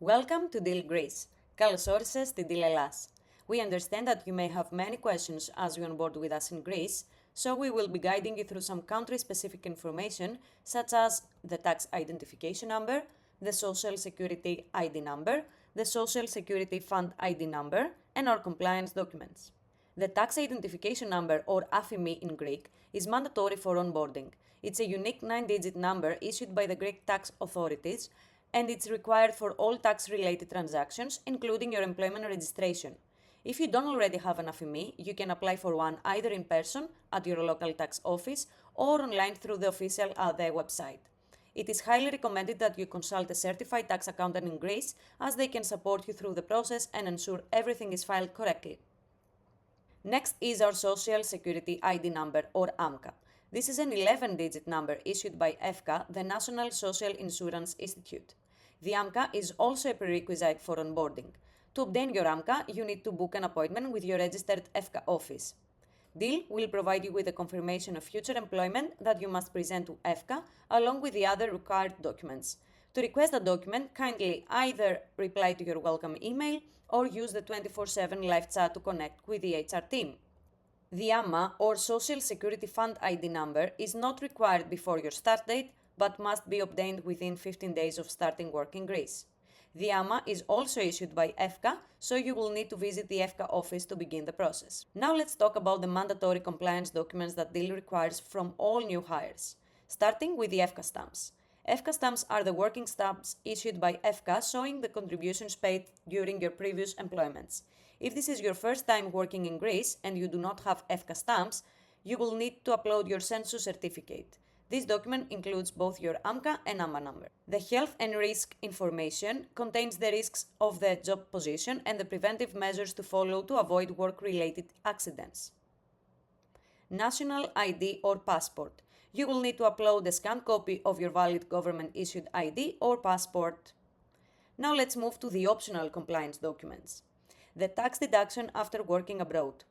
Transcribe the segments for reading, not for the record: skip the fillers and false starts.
Welcome to Deel Greece. Καλώς όρισες στη Deel Ελλάς. We understand that you may have many questions as you onboard with us in Greece, so we will be guiding you through some country-specific information such as the tax identification number, the social security ID number, the social security fund ID number, and our compliance documents. The tax identification number, or AFIMI in Greek, is mandatory for onboarding. It's a unique 9-digit number issued by the Greek tax authorities, and it's required for all tax-related transactions, including your employment registration. If you don't already have an AFIMI, you can apply for one either in person at your local tax office or online through the official ADE website. It is highly recommended that you consult a certified tax accountant in Greece, as they can support you through the process and ensure everything is filed correctly. Next is our Social Security ID number, or AMCA. This is an 11-digit number issued by EFCA, the National Social Insurance Institute. The AMCA is also a prerequisite for onboarding. To obtain your AMCA, you need to book an appointment with your registered EFCA office. Deel will provide you with a confirmation of future employment that you must present to EFCA along with the other required documents. To request a document, kindly either reply to your welcome email or use the 24/7 live chat to connect with the HR team. The AMA, or Social Security Fund ID number, is not required before your start date, but must be obtained within 15 days of starting work in Greece. The AMA is also issued by EFCA, so you will need to visit the EFCA office to begin the process. Now let's talk about the mandatory compliance documents that Deel requires from all new hires, starting with the EFCA stamps. EFCA stamps are the working stamps issued by EFCA showing the contributions paid during your previous employments. If this is your first time working in Greece and you do not have EFCA stamps, you will need to upload your census certificate. This document includes both your AMCA and AMA number. The health and risk information contains the risks of the job position and the preventive measures to follow to avoid work-related accidents. National ID or passport. You will need to upload a scanned copy of your valid government-issued ID or passport. Now let's move to the optional compliance documents. The tax deduction after working abroad.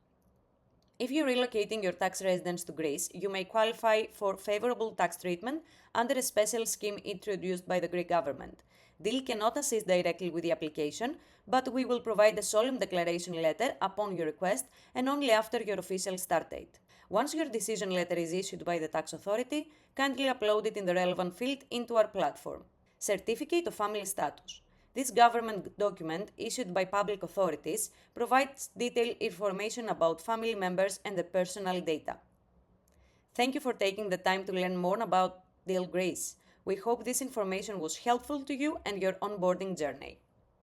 If you're relocating your tax residence to Greece, you may qualify for favorable tax treatment under a special scheme introduced by the Greek government. Deel cannot assist directly with the application, but we will provide a solemn declaration letter upon your request and only after your official start date. Once your decision letter is issued by the tax authority, kindly upload it in the relevant field into our platform. Certificate of Family Status. This government document, issued by public authorities, provides detailed information about family members and their personal data. Thank you for taking the time to learn more about Deel Greece. We hope this information was helpful to you and your onboarding journey.